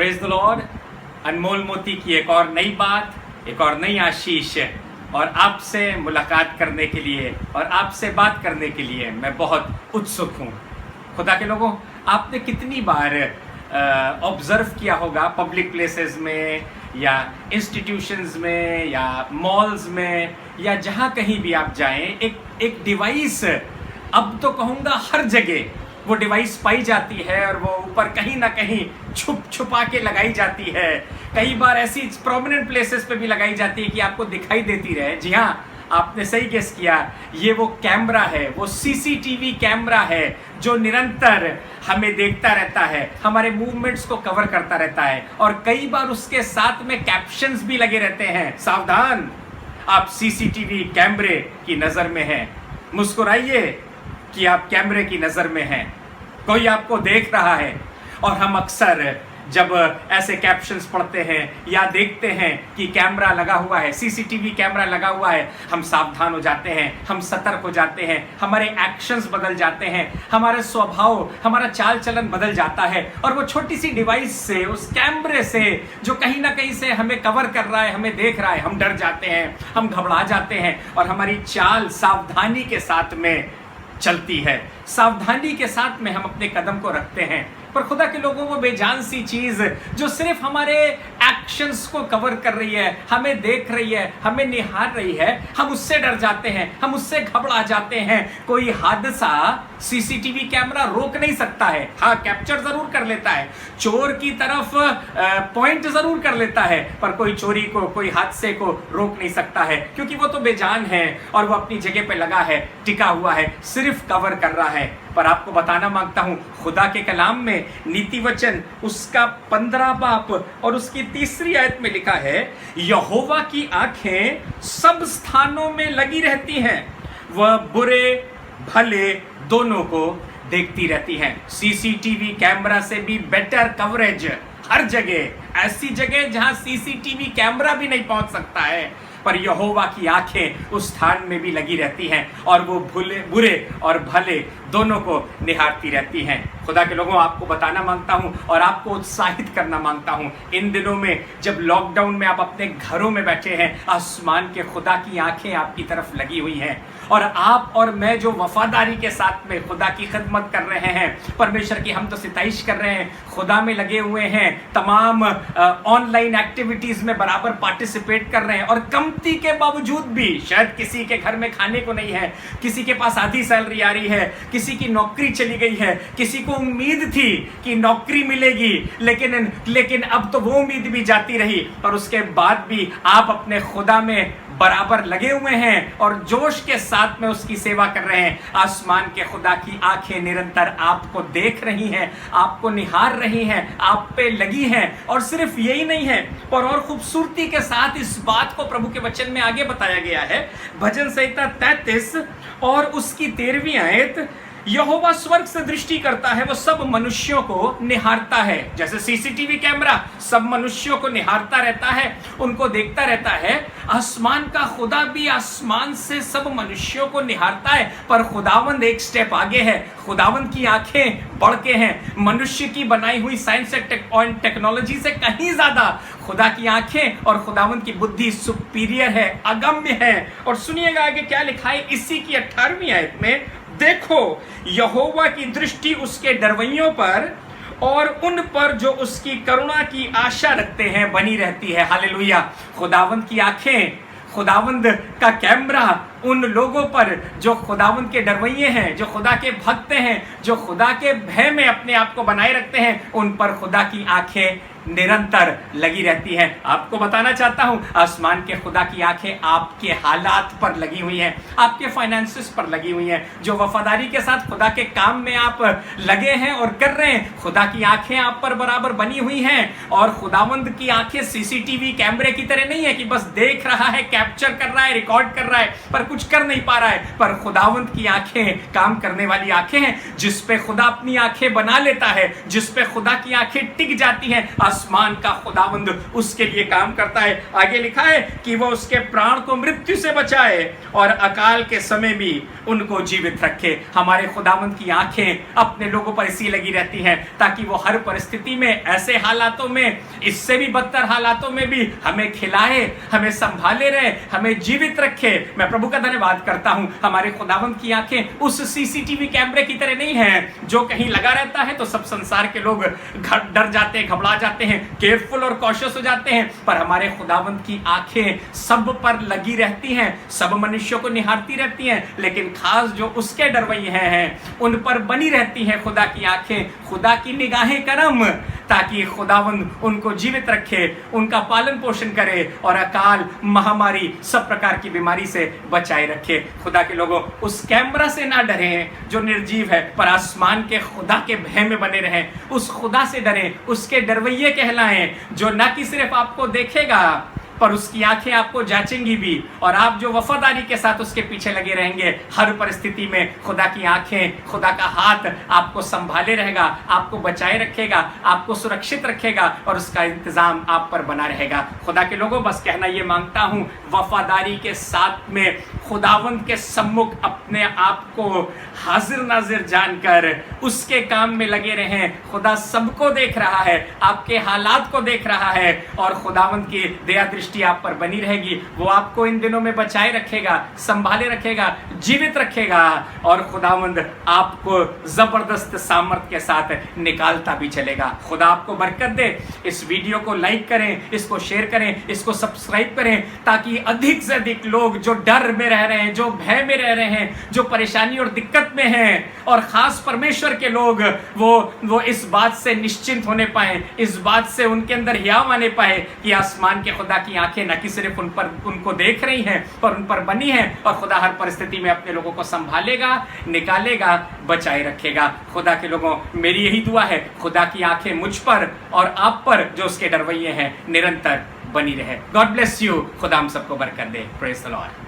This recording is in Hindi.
Praise the Lord. अनमोल मोती की एक और नई बात, एक और नई आशीष और आपसे मुलाकात करने के लिए और आपसे बात करने के लिए मैं बहुत उत्सुक हूँ। खुदा के लोगों, आपने कितनी बार ऑब्जर्व किया होगा पब्लिक प्लेसेस में या इंस्टीट्यूशंस में या मॉल्स में या जहाँ कहीं भी आप जाएं, एक डिवाइस, अब तो कहूँगा हर जगह वो डिवाइस पाई जाती है और वो ऊपर कहीं ना कहीं छुपा के लगाई जाती है। कई बार ऐसी प्रोमिनेंट प्लेसेस पे भी लगाई जाती है कि आपको दिखाई देती रहे। जी हाँ, आपने सही गेस किया, ये वो कैमरा है, वो सीसीटीवी कैमरा है जो निरंतर हमें देखता रहता है, हमारे मूवमेंट्स को कवर करता रहता है और कई बार उसके साथ में कैप्शंस भी लगे रहते हैं, सावधान, आप सीसीटीवी कैमरे की नजर में हैं। मुस्कुराइए कि आप कैमरे की नजर में हैं, कोई आपको देख रहा है। और हम अक्सर जब ऐसे कैप्शंस पढ़ते हैं या देखते हैं कि कैमरा लगा हुआ है, सीसीटीवी कैमरा लगा हुआ है, हम सावधान हो जाते हैं, हम सतर्क हो जाते हैं, हमारे एक्शंस बदल जाते हैं, हमारे स्वभाव, हमारा चाल चलन बदल जाता है। और वो छोटी सी डिवाइस से, उस कैमरे से जो कहीं ना कहीं से हमें कवर कर रहा है, हमें देख रहा है, हम डर जाते हैं, हम घबरा जाते हैं और हमारी चाल सावधानी के साथ में चलती है, सावधानी के साथ में हम अपने कदम को रखते हैं। पर खुदा के लोगों को बेजान सी चीज जो सिर्फ हमारे एक्शंस को कवर कर रही है, हमें देख रही है, हमें निहार रही है, हम उससे डर जाते हैं, हम उससे घबरा जाते हैं। कोई हादसा सीसीटीवी कैमरा रोक नहीं सकता है, हाँ कैप्चर जरूर कर लेता है, चोर की तरफ पॉइंट जरूर कर लेता है, पर कोई चोरी को, कोई हादसे को रोक नहीं सकता है, क्योंकि वो तो बेजान है और वो अपनी जगह पे लगा है, टिका हुआ है, सिर्फ कवर कर रहा है। पर आपको बताना मांगता हूं, खुदा के कलाम में नीति वचन उसका 15 बाप और उसकी 3री आयत में लिखा है, यहोवा की आंखें सब स्थानों में लगी रहती हैं, वह बुरे भले दोनों को देखती रहती हैं। सीसीटीवी कैमरा से भी बेटर कवरेज हर जगह, ऐसी जगह जहां सीसीटीवी कैमरा भी नहीं पहुंच सकता है, पर यहोवा की आंखें उस स्थान में भी लगी रहती हैं और वो बुरे और भले दोनों को निहारती रहती हैं। खुदा के लोगों, आपको बताना मांगता हूं और आपको उत्साहित करना मांगता हूं, इन दिनों में जब लॉकडाउन में आप अपने घरों में बैठे हैं, आसमान के खुदा की आंखें आपकी तरफ लगी हुई हैं और आप और मैं जो वफादारी के साथ में खुदा की खिदमत कर रहे हैं, परमेश्वर की हम तो सिताइश कर रहे हैं, खुदा में लगे हुए हैं, तमाम ऑनलाइन एक्टिविटीज में बराबर पार्टिसिपेट कर रहे हैं और कमती के बावजूद भी शायद किसी के घर में खाने को नहीं है, किसी के पास आधी सैलरी आ रही है, किसी की नौकरी चली गई है, किसी को उम्मीद थी कि नौकरी मिलेगी, लेकिन अब तो वो उम्मीद भी जाती रही, पर उसके बाद भी आप अपने खुदा में बराबर लगे हुए हैं और जोश के साथ में उसकी सेवा कर रहे हैं। आसमान के खुदा की आंखें निरंतर आपको देख रही हैं, आपको निहार रही हैं, आप पे लगी हैं। और सिर्फ यही नहीं है, पर और खूबसूरती के साथ इस बात को प्रभु के वचन में आगे बताया गया है। भजन संहिता 33 और उसकी 13वीं आयत, यहोवा स्वर्ग से दृष्टि करता है, वो सब मनुष्यों को निहारता है। जैसे सीसीटीवी कैमरा सब मनुष्यों को निहारता रहता है, उनको देखता रहता है, आसमान का खुदा भी आसमान से सब मनुष्यों को निहारता है। पर खुदावंद एक स्टेप आगे है, खुदावंद की आंखें बढ़ के हैं, मनुष्य की बनाई हुई साइंस और टेक्नोलॉजी से कहीं ज्यादा खुदा की आंखें और खुदावंद की बुद्धि सुपीरियर है, अगम्य है। और सुनिएगा आगे क्या लिखा है इसी की 18वीं आयत में, देखो यहोवा की दृष्टि उसके डरवैयों पर और उन पर जो उसकी करुणा की आशा रखते हैं बनी रहती है। हालेलुया। खुदावंद की आंखें, खुदावंद का कैमरा उन लोगों पर जो खुदावंद के डरवैये हैं, जो खुदा के भक्त हैं, जो खुदा के भय में अपने आप को बनाए रखते हैं, उन पर खुदा की आंखें निरंतर लगी रहती हैं। आपको बताना चाहता हूं, आसमान के खुदा की आंखें आपके हालात पर लगी हुई हैं, आपके फाइनेंसेस पर लगी हुई हैं। जो वफादारी के साथ खुदा के काम में आप लगे हैं और कर रहे हैं, खुदा की आंखें आप पर बराबर बनी हुई हैं। और खुदावंद की आंखें सीसीटीवी कैमरे की तरह नहीं है कि बस देख रहा है, कैप्चर कर रहा है, रिकॉर्ड कर रहा है, पर कुछ कर नहीं पा रहा है। पर खुदावंद की आंखें काम करने वाली आंखें हैं, जिस पे खुदा अपनी आंखें बना लेता है, जिस पे खुदा की आंखें टिक जाती हैं। आसमान का खुदावंद उसके लिए काम करता है। आगे लिखा है कि वो उसके प्राण को मृत्यु से बचाए और अकाल के समय भी उनको जीवित रखे। हमारे खुदावंद की आंखें अपने लोगों पर इसी लगी रहती हैं ताकि वो हर परिस्थिति में, ऐसे हालातों में, इससे भी बदतर हालातों में भी हमें खिलाए, हमें संभाले रहे, हमें जीवित रखे। मैं प्रभु का धन्यवाद करता हूं। हमारे खुदावंद की आंखें उस सीसीटीवी कैमरे की तरह नहीं है जो कहीं लगा रहता है तो सब संसार के लोग डर जाते हैं, घबरा जाते हैं, केयरफुल और कॉशियस हो जाते हैं। पर हमारे खुदावंद की आंखें सब पर लगी रहती हैं, सब मनुष्यों को निहारती रहती हैं, लेकिन खास जो उसके डरवैये हैं उन पर बनी रहती हैं खुदा की आंखें, खुदा की निगाहें करम, ताकि खुदावंद उनको जीवित रखे, उनका पालन पोषण करे और अकाल, महामारी, सब प्रकार की बीमारी से बचाए रखे। खुदा के लोगों, उस कैमरा से ना डरें जो निर्जीव है, पर आसमान के खुदा के भय में बने रहें। उस खुदा से डरें, उसके डरवैये कहलाएं, जो ना कि सिर्फ आपको देखेगा पर उसकी आंखें आपको जांचेंगी भी, और आप जो वफादारी के साथ उसके पीछे लगे रहेंगे हर परिस्थिति में, खुदा की आंखें, खुदा का हाथ आपको संभाले रहेगा, आपको बचाए रखेगा, आपको सुरक्षित रखेगा और उसका इंतजाम आप पर बना रहेगा। खुदा के लोगों, बस कहना ये मांगता हूं, वफादारी के साथ में खुदावंद के सम्मुख अपने आप को हाजिर नाजिर जानकर उसके काम में लगे रहें। खुदा सबको देख रहा है, आपके हालात को देख रहा है और खुदावंद की दया दृष्टि आप पर बनी रहेगी। वो आपको इन दिनों में बचाए रखेगा, संभाले रखेगा, जीवित रखेगा और खुदावंद आपको जबरदस्त सामर्थ के साथ निकालता भी चलेगा। खुदा आपको बरकत दे। इस वीडियो को लाइक करें, इसको शेयर करें, इसको सब्सक्राइब करें, ताकि अधिक से अधिक लोग जो डर में रह रहे हैं, जो भय में रह रहे हैं, जो परेशानी और दिक्कत में हैं, और खास परमेश्वर के लोग वो इस बात से निश्चिंत होने पाए, इस बात से उनके अंदर हियाव आने पाए कि आसमान के खुदा की आंखें न कि सिर्फ उनको देख रही हैं पर उन पर बनी हैं, और खुदा हर परिस्थिति में अपने लोगों को संभालेगा, निकालेगा, बचाए रखेगा। खुदा के लोगों, मेरी यही दुआ है, खुदा की आंखें मुझ पर और आप पर जो उसके डरवैये हैं निरंतर बनी रहे। God bless you. खुदा हम सबको बरकत दे। Praise the Lord.